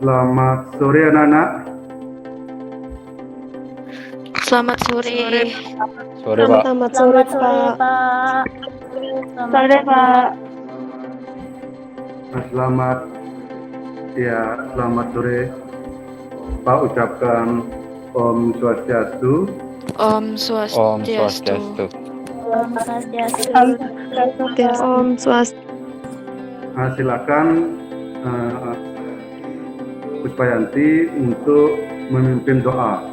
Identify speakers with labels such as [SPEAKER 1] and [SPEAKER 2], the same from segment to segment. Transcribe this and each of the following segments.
[SPEAKER 1] Selamat sore anak-anak.
[SPEAKER 2] Selamat sore.
[SPEAKER 3] Sore, Pak.
[SPEAKER 4] Selamat sore, Pak. Sore, Pak.
[SPEAKER 1] Selamat sore. Pak ucapkan Om Swastiastu.
[SPEAKER 2] Om Swastiastu.
[SPEAKER 4] Om Swastiastu.
[SPEAKER 1] Silakan Puspayanti untuk memimpin doa.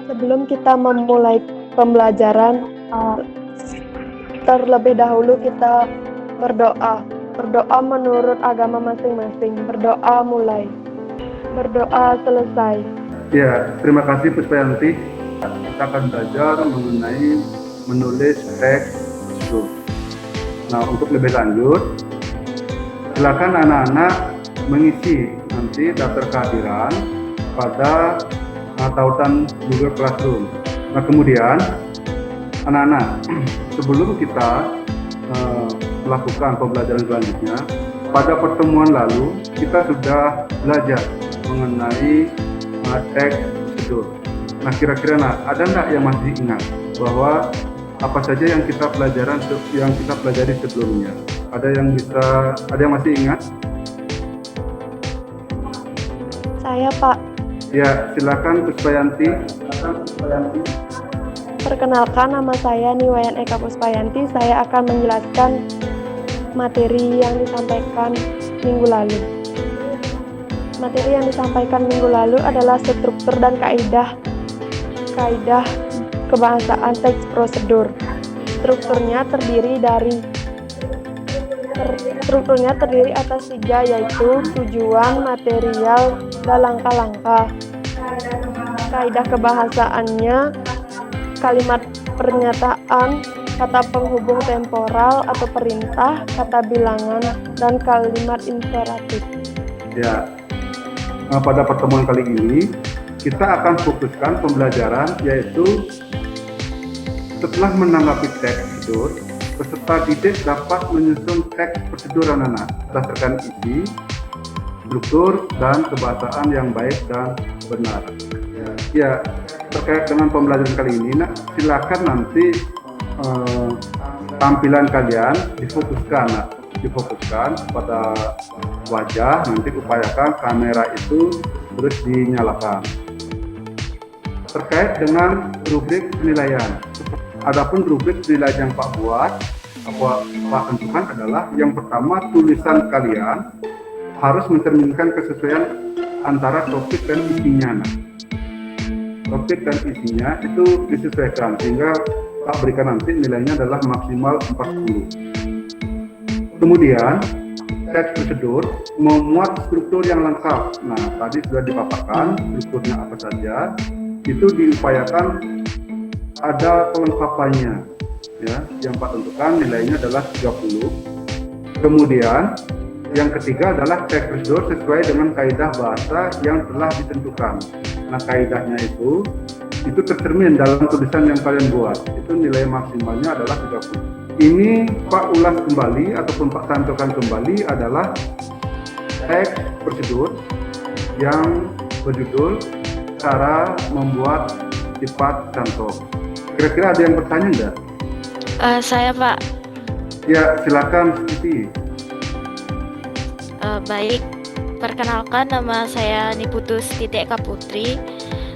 [SPEAKER 4] Sebelum kita memulai pembelajaran, terlebih dahulu kita berdoa. Berdoa menurut agama masing-masing. Berdoa mulai. Berdoa selesai.
[SPEAKER 1] Ya, terima kasih Puspayanti. Kita akan belajar mengenai menulis teks itu. Nah, untuk lebih lanjut, silakan anak-anak mengisi nanti daftar kehadiran pada tautan Google Classroom. Nah, kemudian anak-anak, sebelum kita melakukan pembelajaran selanjutnya, pada pertemuan lalu kita sudah belajar mengenai teks prosedur. Nah, kira-kira ada nggak yang masih ingat bahwa apa saja yang kita pelajari sebelumnya? Ada yang masih ingat?
[SPEAKER 4] Saya, Pak.
[SPEAKER 1] Ya, silakan Puspayanti.
[SPEAKER 4] Perkenalkan, nama saya Niwayan Eka Puspayanti. Saya akan menjelaskan materi yang disampaikan minggu lalu. Materi yang disampaikan minggu lalu adalah struktur dan kaidah kebahasaan teks prosedur. Strukturnya terdiri atas 3, yaitu tujuan, material, dan langkah-langkah. Kaidah kebahasaannya kalimat pernyataan, kata penghubung temporal atau perintah, kata bilangan, dan kalimat imperatif.
[SPEAKER 1] Ya, pada pertemuan kali ini kita akan fokuskan pembelajaran, yaitu setelah menanggapi teks prosedur, peserta didik dapat menyusun teks prosedur anak-anak berdasarkan isi, struktur, dan kebahasaan yang baik dan benar. Ya, terkait dengan pembelajaran kali ini, silakan nanti tampilan kalian difokuskan pada wajah. Nanti upayakan kamera itu terus dinyalakan. Terkait dengan rubrik penilaian, adapun rubrik penilaian yang Pak tentukan adalah yang pertama, tulisan kalian harus mencerminkan kesesuaian antara topik dan isinya. Topik dan isinya itu disesuaikan sehingga Pak berikan nanti nilainya adalah maksimal 40. Kemudian teks prosedur memuat struktur yang lengkap. Nah, tadi sudah dipaparkan strukturnya apa saja. Itu diupayakan ada kelengkapannya. Ya, yang Pak tentukan nilainya adalah 30. Kemudian yang ketiga adalah teks prosedur sesuai dengan kaidah bahasa yang telah ditentukan. Nah, kaidahnya itu tercermin dalam tulisan yang kalian buat. Itu nilai maksimalnya adalah 30. Ini Pak ulas kembali ataupun Pak tampilkan kembali adalah teks prosedur yang berjudul cara membuat sifat contoh. Kira-kira ada yang bertanya enggak?
[SPEAKER 2] Saya, Pak.
[SPEAKER 1] Ya, silakan Siti.
[SPEAKER 2] Baik, perkenalkan, nama saya Niputus Titik Kaputri.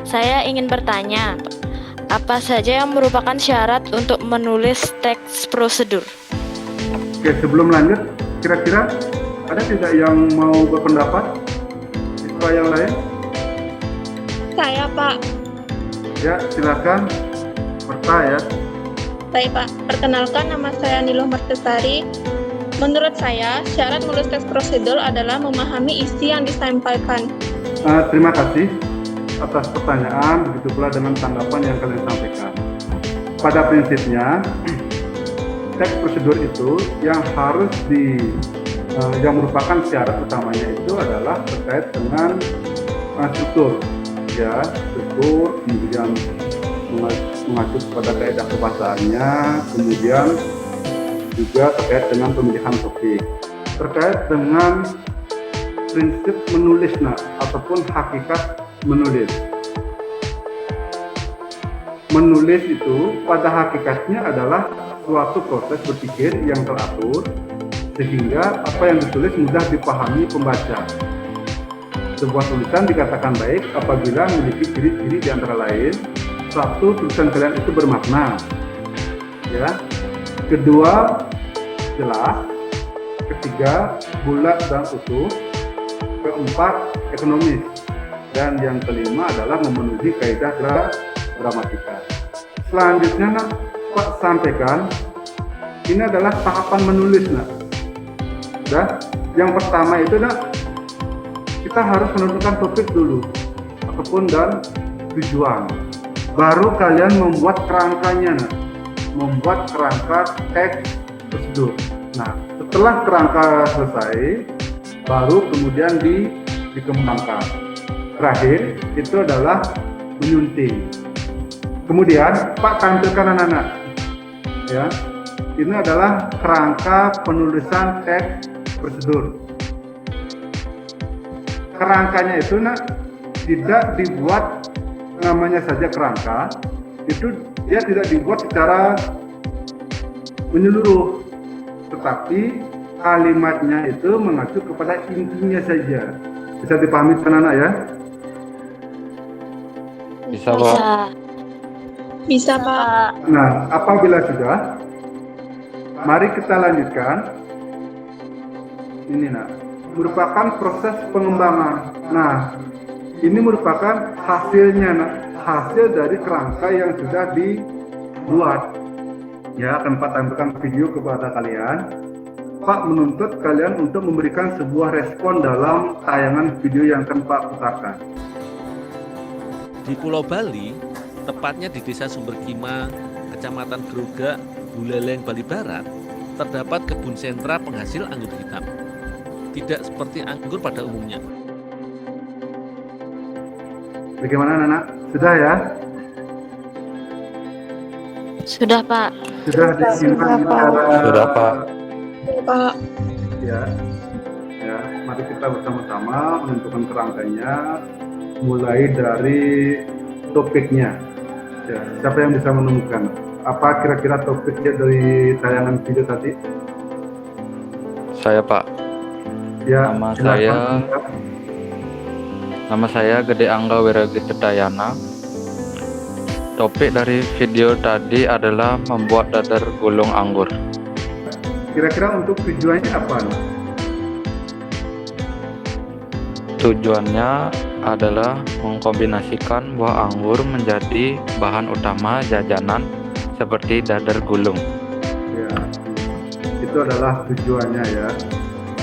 [SPEAKER 2] Saya ingin bertanya, apa saja yang merupakan syarat untuk menulis teks prosedur?
[SPEAKER 1] Oke, sebelum lanjut, kira-kira ada tidak yang mau berpendapat? Siswa yang lain?
[SPEAKER 4] Saya, Pak.
[SPEAKER 1] Ya, silakan. Ya.
[SPEAKER 5] Baik, Pak. Perkenalkan, nama saya Niluh Martesari. Menurut saya, syarat menulis teks prosedur adalah memahami isi yang disampaikan.
[SPEAKER 1] Terima kasih atas pertanyaan, begitu pula dengan tanggapan yang kalian sampaikan. Pada prinsipnya, teks prosedur itu yang yang merupakan syarat utamanya itu adalah terkait dengan struktur, ya, struktur, kemudian mengacu kepada kaidah kebahasaannya, kemudian juga terkait dengan pemilihan topik. Terkait dengan prinsip menulis ataupun hakikat menulis. Menulis itu pada hakikatnya adalah suatu proses berpikir yang teratur sehingga apa yang ditulis mudah dipahami pembaca. Sebuah tulisan dikatakan baik apabila memiliki ciri-ciri di antara lain: satu, tulisan kalian itu bermakna, ya. Kedua, jelas. Ketiga, bulat dan utuh. Keempat, ekonomis. Dan yang kelima adalah memenuhi kaidah gramatika. Selanjutnya Pak sampaikan, ini adalah tahapan menulis yang pertama itu kita harus menentukan topik dulu ataupun dan tujuan. Baru kalian membuat kerangkanya membuat kerangka teks prosedur. Nah, setelah kerangka selesai, baru kemudian dikembangkan. Terakhir itu adalah menyunting. Kemudian Pak tampilkan anak-anak, ya. Ini adalah kerangka penulisan teks prosedur. Kerangkanya itu tidak dibuat namanya saja kerangka, itu dia tidak dibuat secara menyeluruh, tetapi kalimatnya itu mengacu kepada intinya saja. Bisa dipahami anak-anak ya?
[SPEAKER 3] Bisa, Pak.
[SPEAKER 5] Bisa, Pak.
[SPEAKER 1] Nah, apabila sudah, mari kita lanjutkan. Ini merupakan proses pengembangan. Nah, ini merupakan hasilnya hasil dari kerangka yang sudah dibuat. Ya, akan Pak tampilkan video kepada kalian. Pak menuntut kalian untuk memberikan sebuah respon dalam tayangan video yang akan Pak putarkan.
[SPEAKER 6] Di Pulau Bali, tepatnya di Desa Sumberkima, Kecamatan Grogak, Buleleng, Bali Barat, terdapat kebun sentra penghasil anggur hitam. Tidak seperti anggur pada umumnya.
[SPEAKER 1] Bagaimana anak-anak? Sudah ya?
[SPEAKER 2] Sudah, Pak.
[SPEAKER 1] Sudah disimpan secara...
[SPEAKER 3] Sudah, Pak.
[SPEAKER 5] Pak.
[SPEAKER 1] Ya, mari kita bersama-sama menentukan kerangkanya, mulai dari topiknya. Ya, siapa yang bisa menemukan? Apa kira-kira topiknya dari tayangan video tadi?
[SPEAKER 3] Saya, Pak.
[SPEAKER 1] Ya,
[SPEAKER 3] Nama saya Gede Angga Wiragitedayana. Topik dari video tadi adalah membuat dadar gulung anggur.
[SPEAKER 1] Kira-kira untuk tujuannya apa?
[SPEAKER 3] Tujuannya adalah mengkombinasikan buah anggur menjadi bahan utama jajanan seperti dadar gulung.
[SPEAKER 1] Ya, itu adalah tujuannya ya.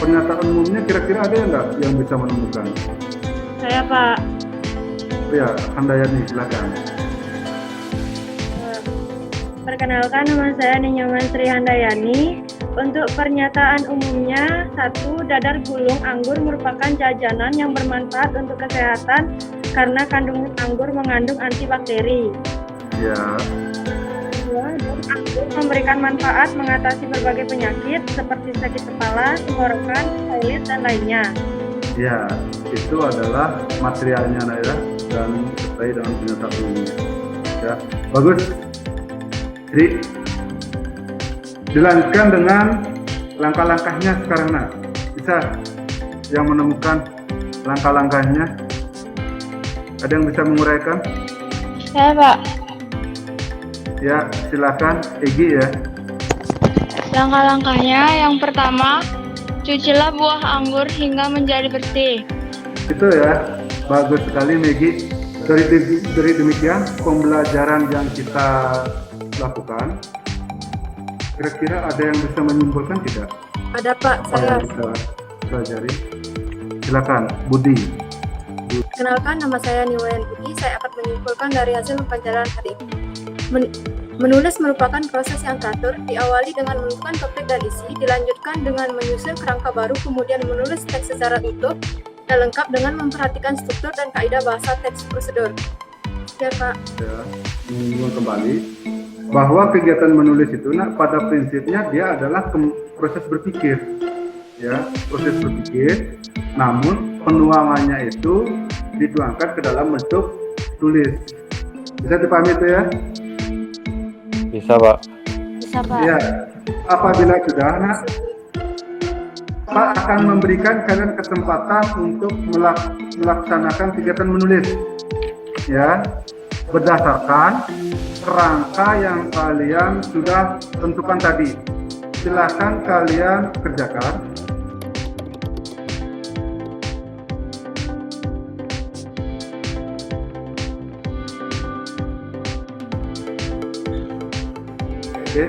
[SPEAKER 1] Pernyataan umumnya kira-kira ada nggak yang bisa menemukan?
[SPEAKER 4] Saya, Pak.
[SPEAKER 1] Ya, Handayani, silakan.
[SPEAKER 4] Perkenalkan, nama saya Ninyoman Sri Handayani. Untuk pernyataan umumnya, 1. Dadar gulung anggur merupakan jajanan yang bermanfaat untuk kesehatan karena kandungan anggur mengandung antibakteri.
[SPEAKER 1] Ya.
[SPEAKER 4] 2. Anggur memberikan manfaat mengatasi berbagai penyakit seperti sakit kepala, tenggorokan, toilet, dan lainnya.
[SPEAKER 1] Ya, itu adalah materialnya ya, dan sesuai dengan pernyataan umumnya. Ya, bagus. Jadi, dilanjutkan dengan langkah-langkahnya sekarang bisa yang menemukan langkah-langkahnya? Ada yang bisa menguraikan?
[SPEAKER 2] Saya, Pak.
[SPEAKER 1] Ya, silakan Egi ya.
[SPEAKER 2] Langkah-langkahnya yang pertama, cucilah buah anggur hingga menjadi bersih.
[SPEAKER 1] Itu ya, bagus sekali Megi. Dari demikian pembelajaran yang kita lakukan, kira-kira ada yang bisa menyimpulkan tidak?
[SPEAKER 4] Ada, Pak.
[SPEAKER 1] Apa yang bisa pelajari? Silakan, Budi.
[SPEAKER 4] Kenalkan, nama saya Niwayan Budi. Saya akan menyimpulkan dari hasil pembelajaran hari ini. Menulis merupakan proses yang teratur, diawali dengan menentukan topik dan isi, dilanjutkan dengan menyusun kerangka baru, kemudian menulis teks secara utuh dan lengkap dengan memperhatikan struktur dan kaidah bahasa teks prosedur. Ya, Pak.
[SPEAKER 1] Ya, mengingat kembali bahwa kegiatan menulis itu pada prinsipnya dia adalah proses berpikir. ya, proses berpikir, namun penuangannya itu dituangkan ke dalam bentuk tulis. Bisa dipahami itu ya?
[SPEAKER 3] Bisa, Pak.
[SPEAKER 2] Bisa, Pak.
[SPEAKER 1] Ya, apabila sudah, nah, Pak akan memberikan kalian kesempatan untuk melaksanakan kegiatan menulis, ya, berdasarkan kerangka yang kalian sudah tentukan tadi. Silakan kalian kerjakan. Oke,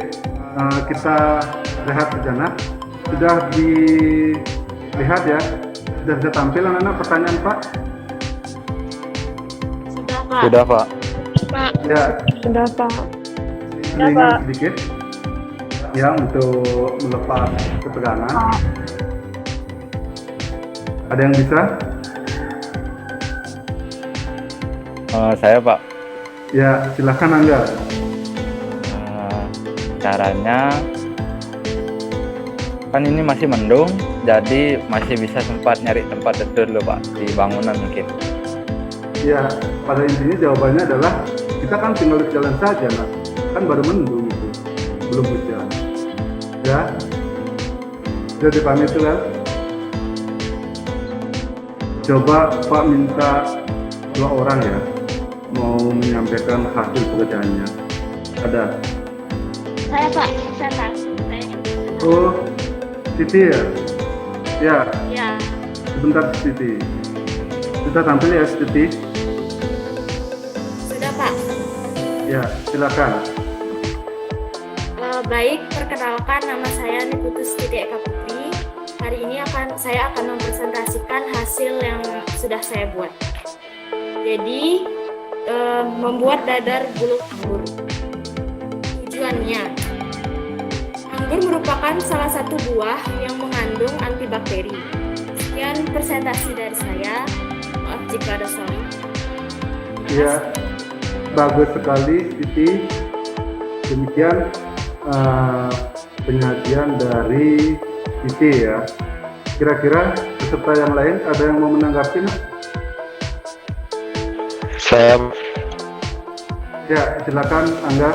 [SPEAKER 1] kita rehat sejenak. Sudah dilihat ya? Sudah bisa tampil anak-anak pertanyaan Pak?
[SPEAKER 2] Sudah, Pak.
[SPEAKER 3] Sudah, Pak.
[SPEAKER 5] Pak,
[SPEAKER 1] Ya,
[SPEAKER 4] Sudah, Pak.
[SPEAKER 1] selingan sedikit ya untuk melepas ketegangan. Ada yang bisa?
[SPEAKER 3] Saya, Pak.
[SPEAKER 1] Ya, silakan Angga.
[SPEAKER 3] Caranya kan ini masih mendung, jadi masih bisa sempat nyari tempat tidur loh, Pak, di bangunan mungkin.
[SPEAKER 1] Ya, pada intinya jawabannya adalah kita kan tinggal di jalan saja, nah. Kan baru mendung itu, belum hujan. Ya, sudah dipahami itu kan? Coba Pak minta 2 orang ya, mau menyampaikan hasil pekerjaannya. Ada?
[SPEAKER 2] Saya, Pak. Saya.
[SPEAKER 1] Oh, Siti ya? Ya,
[SPEAKER 2] Ya.
[SPEAKER 1] sebentar Siti. Sudah tampil ya Siti?
[SPEAKER 2] Sudah, Pak.
[SPEAKER 1] Ya, silakan.
[SPEAKER 2] Baik, perkenalkan nama saya Niputus Titik Eka Putri. Hari ini saya akan mempresentasikan hasil yang sudah saya buat. Jadi, membuat dadar buluk anggur. Tujuannya, anggur merupakan salah satu buah yang mengandung antibakteri. Sekian presentasi dari saya. Maaf jika ada salah.
[SPEAKER 1] Ya, bagus sekali Siti. Demikian penyajian dari Siti ya. Kira-kira peserta yang lain ada yang mau menanggapi? Nak?
[SPEAKER 3] Saya.
[SPEAKER 1] Ya, silakan Angga.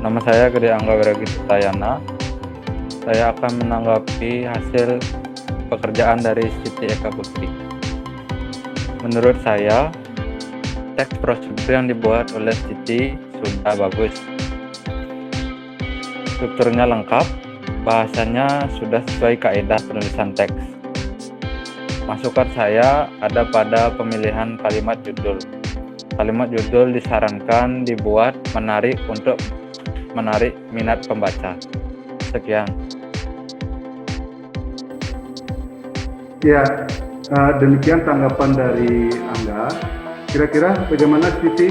[SPEAKER 3] Nama saya Gede Angga Wiragitayana. Saya akan menanggapi hasil pekerjaan dari Siti Eka Putri. Menurut saya, teks prosedur yang dibuat oleh Siti sudah bagus. Strukturnya lengkap, bahasanya sudah sesuai kaidah penulisan teks. Masukan saya ada pada pemilihan kalimat judul. Kalimat judul disarankan dibuat menarik untuk menarik minat pembaca. Sekian.
[SPEAKER 1] Ya, demikian tanggapan dari Angga. Kira-kira bagaimana Siti?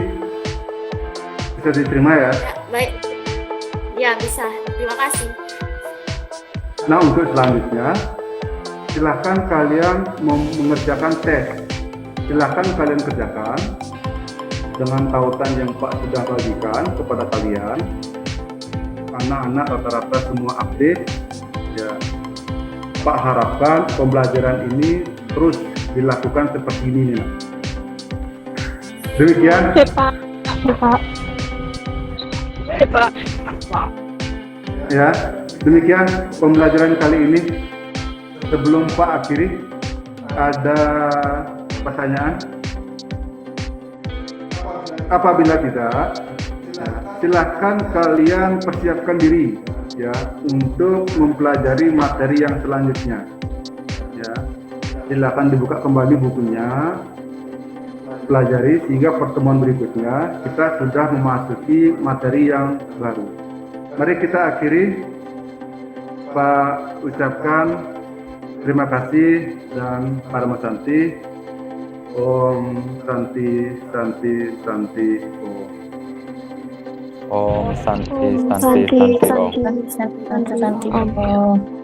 [SPEAKER 1] Bisa diterima ya?
[SPEAKER 2] Baik. Ya, bisa. Terima kasih.
[SPEAKER 1] Nah, untuk selanjutnya, silahkan kalian mengerjakan tes. Silahkan kalian kerjakan dengan tautan yang Pak sudah bagikan kepada kalian. Anak-anak rata-rata semua update. Ya, Pak harapkan pembelajaran ini terus dilakukan seperti ini. Nah. Demikian. Ya, demikian pembelajaran kali ini. Sebelum Pak akhiri, ada pertanyaan? Apabila tidak, silakan kalian persiapkan diri ya untuk mempelajari materi yang selanjutnya. Ya, silakan dibuka kembali bukunya, pelajari sehingga pertemuan berikutnya kita sudah memasuki materi yang baru. Mari kita akhiri. Pak ucapkan terima kasih dan Parama Santi. Om Santi Santi Santi Om.
[SPEAKER 3] Om Santi Santi Santi Om.
[SPEAKER 4] Santi.